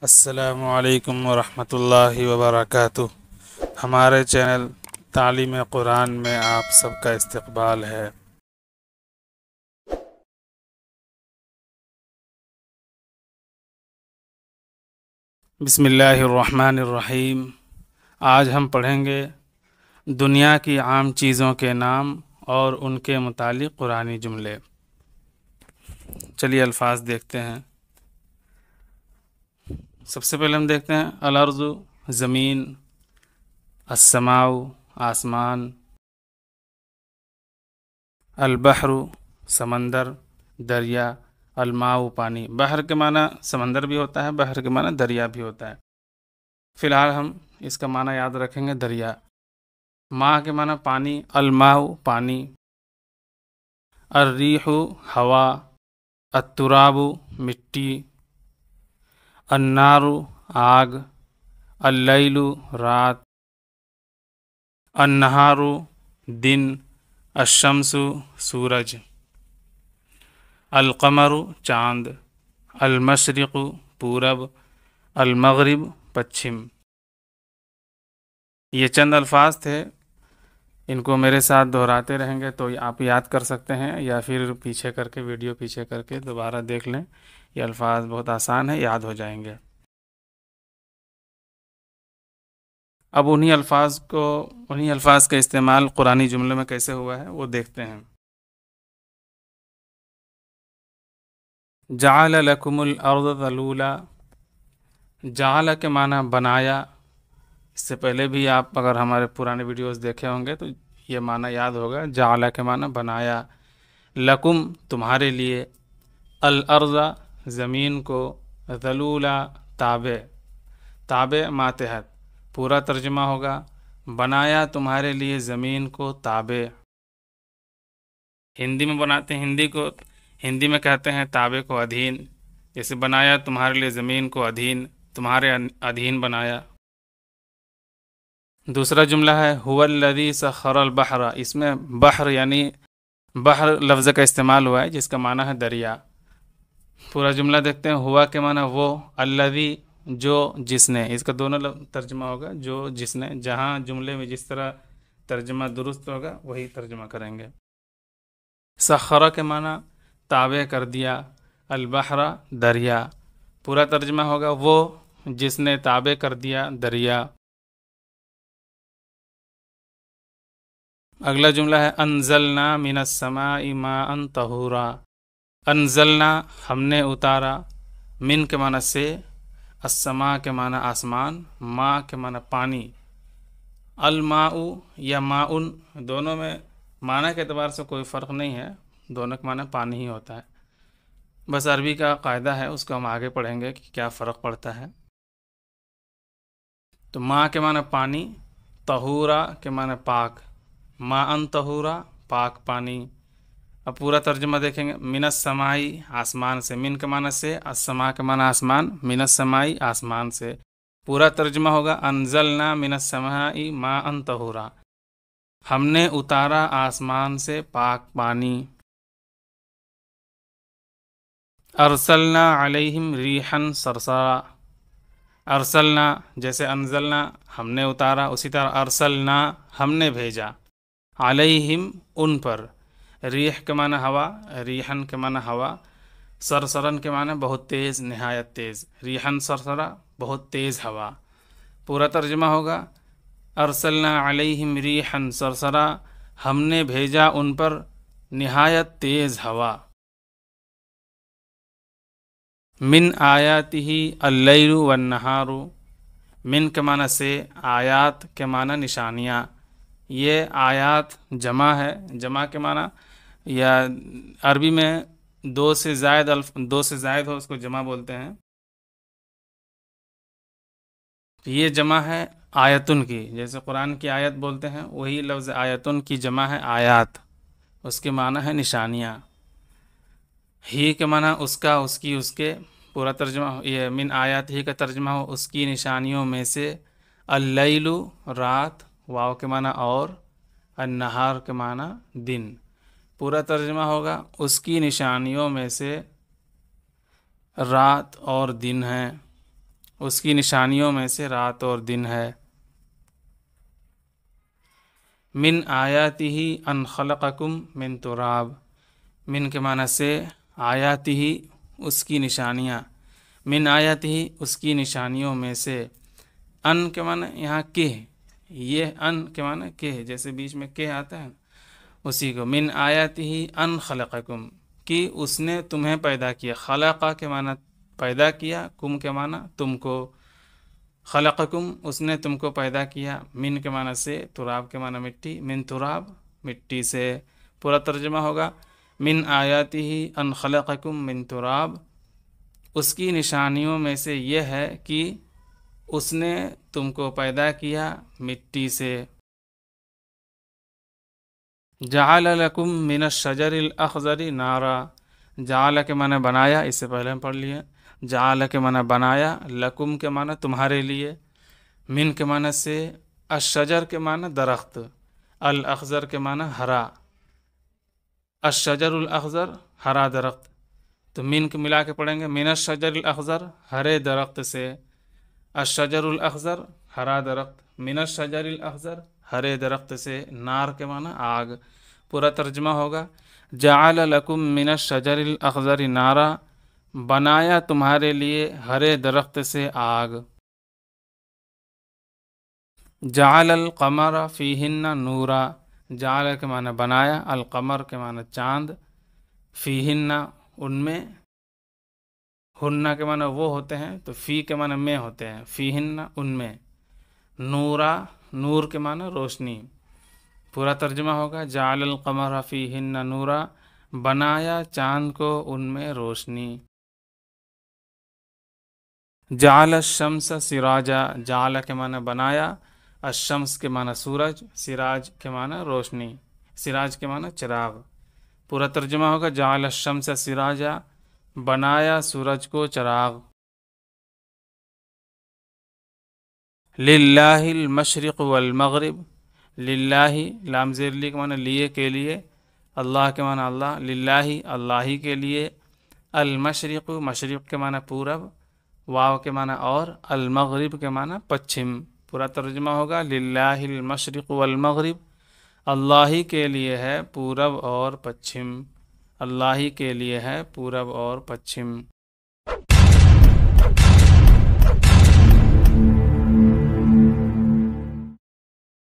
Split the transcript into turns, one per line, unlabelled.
السلام علیکم ورحمۃ اللہ وبرکاتہ۔ ہمارے چینل تعلیم قرآن میں آپ سب کا استقبال ہے۔ بسم اللہ الرحمن الرحیم۔ آج ہم پڑھیں گے دنیا کی عام چیزوں کے نام اور ان کے متعلق قرآنی جملے۔ چلیے الفاظ دیکھتے ہیں۔ سب سے پہلے ہم دیکھتے ہیں الارض زمین، السماء آسمان، البحر سمندر دریا، الماء پانی۔ بحر کے معنی سمندر بھی ہوتا ہے، بحر کے معنی دریا بھی ہوتا ہے۔ فی الحال ہم اس کا معنی یاد رکھیں گے دریا۔ ماء کے معنی پانی، الماء پانی، الریح ہوا، التراب مٹی، النار آگ، اللیل رات، النہار دن، الشمس سورج، القمر چاند، المشرق پورب، المغرب پچھم۔ یہ چند الفاظ تھے، ان کو میرے ساتھ دہراتے رہیں گے تو آپ یاد کر سکتے ہیں، یا پھر پیچھے کر کے ویڈیو پیچھے کر کے دوبارہ دیکھ لیں۔ یہ الفاظ بہت آسان ہے، یاد ہو جائیں گے۔ اب انہی الفاظ کا استعمال قرآنی جملے میں کیسے ہوا ہے وہ دیکھتے ہیں۔ جعل لکم الارض ذلولا، جعل کے معنی بنایا۔ اس سے پہلے بھی آپ اگر ہمارے پرانے ویڈیوز دیکھے ہوں گے تو یہ معنی یاد ہوگا۔ جعل کے معنی بنایا، لکم تمہارے لیے، الارض زمین کو، ذلولا تابع، تابع ماتحت پورا ترجمہ ہوگا بنایا تمہارے لیے زمین کو تابع۔ ہندی میں بناتے ہیں، ہندی میں کہتے ہیں تابع کو ادھین، جیسے بنایا تمہارے لیے زمین کو ادھین، تمہارے ادھین بنایا۔ دوسرا جملہ ہے هو الذی سخر البحر، اس میں بحر یعنی بحر لفظ کا استعمال ہوا ہے جس کا معنی ہے دریا۔ پورا جملہ دیکھتے ہیں۔ ہوا کے معنی وہ، الذی جو، جس نے، اس کا دونوں ترجمہ ہوگا، جو جس نے۔ جہاں جملے میں جس طرح ترجمہ درست ہوگا وہی ترجمہ کریں گے۔ سخر کے معنی تابع کر دیا، البحر دریا، پورا ترجمہ ہوگا وہ جس نے تابع کر دیا دریا۔ اگلا جملہ ہے انزلنا من السماء ماء طہورا، انزلنا ہم نے اتارا، من کے معنی سے، السماء کے معنی آسمان، ماء کے معنی پانی، الماء یا ماؤن، دونوں میں معنی کے اعتبار سے کوئی فرق نہیں ہے، دونوں کے معنی پانی ہی ہوتا ہے۔ بس عربی کا قاعدہ ہے، اس کو ہم آگے پڑھیں گے کہ کیا فرق پڑتا ہے۔ تو ماء کے معنی پانی، طہورا کے معنی پاک، ماء طہورا پاک پانی۔ اب پورا ترجمہ دیکھیں گے۔ من السماء آسمان سے، من کے معنی سے، السماء کے معنی آسمان، من السماء آسمان سے، پورا ترجمہ ہوگا انزلنا من السماء ماء طہورا، ہم نے اتارا آسمان سے پاک پانی۔ ارسلنا علیہم ریحا صرصرا، ارسلنا جیسے انزلنا ہم نے اتارا، اسی طرح ارسلنا ہم نے بھیجا، علیہم ان پر، ریح کے معنی ہوا، ریحن کے معنی ہوا، سرسرن کے معنی بہت تیز، نہایت تیز، ریحن سرسرا بہت تیز ہوا۔ پورا ترجمہ ہوگا ارسلنا علیہم ریحا سرسرا، ہم نے بھیجا ان پر نہایت تیز ہوا۔ من آیاتہ اللیل والنہار، من کے معنی سے، آیات کے معنی نشانیاں۔ یہ آیات جمع ہے، جمع کے معنی یا عربی میں دو سے زائد ہو اس کو جمع بولتے ہیں۔ یہ جمع ہے آیتن کی، جیسے قرآن کی آیت بولتے ہیں، وہی لفظ آیتن کی جمع ہے آیات، اس کے معنی ہے نشانیاں۔ ہی کے معنی اس کا، اس کی، اس کے، پورا ترجمہ یہ من آیات ہی کا ترجمہ ہو اس کی نشانیوں میں سے، اللیل رات، واو کے معنی اور، النہار کے معنی دن، پورا ترجمہ ہوگا اس کی نشانیوں میں سے رات اور دن ہیں، اس کی نشانیوں میں سے رات اور دن ہے۔ من آیاتہ ان خلقکم من تراب، من کے معنی سے، آیاتہ اس کی نشانیاں، من آیاتہ اس کی نشانیوں میں سے، ان کے معنی یہاں کہ، یہ ان کے معنی کہ، جیسے بیچ میں کہ آتا ہے اسی کو، من آیاتہ ان خلقکم، کہ اس نے تمہیں پیدا کیا، خلقہ کے معنی پیدا کیا، کم کے معنی تم کو، خلقکم اس نے تم کو پیدا کیا، من کے معنی سے، تراب کے معنی مٹی، من تراب مٹی سے، پورا ترجمہ ہوگا من آیاتہ ان خلقکم من تراب، اس کی نشانیوں میں سے یہ ہے کہ اس نے تم کو پیدا کیا مٹی سے۔ جعل لکم من الشجر الاخضر نارا، جعل کے معنی بنایا، اس سے پہلے ہم پڑھ لیے، جعل کے معنی بنایا، لکم کے معنی تمہارے لیے، من کے معنی سے، الشجر کے معنی درخت، الاخضر کے معنی ہرا، الشجر الاخضر ہرا درخت، تو من کو ملا کے پڑھیں گے، من الشجر الاخضر ہرے درخت سے، الشجر الاخضر ہرا درخت، من الشجر الاخضر ہرے درخت سے، نار کے معنی آگ، پورا ترجمہ ہوگا جعل لکم من الشجر الاخضر نارا، بنایا تمہارے لیے ہرے درخت سے آگ۔ جعل القمر فیہن نورا، جعل کے معنی بنایا، القمر کے معنی چاند، فیہن ان میں، ہن کے معنی وہ ہوتے ہیں تو فی کے معنی میں ہوتے ہیں، فیہن ان میں، نورا نور کے معنی روشنی، پورا ترجمہ ہوگا جعل القمر فیہن نورا، بنایا چاند کو ان میں روشنی۔ جعل الشمس سراجا، جعل کے معنی بنایا، الشمس کے معنی سورج، سراج کے معنی روشنی، سراج کے معنی چراغ، پورا ترجمہ ہوگا جعل الشمس سراجا، بنایا سورج کو چراغ۔ للہ المشرق والمغرب، للہ لام زیر لی کے معنی لیے کے لیے، اللہ کے معنی اللہ، للہ اللہ ہی کے لیے، المشرق مشرق کے معنی پورب، واو کے معنی اور، المغرب کے معنی پچھم، پورا ترجمہ ہوگا للہ المشرق والمغرب، اللہ ہی کے لیے ہے پورب اور پچھم، اللہ ہی کے لیے ہے پورب اور پچھم۔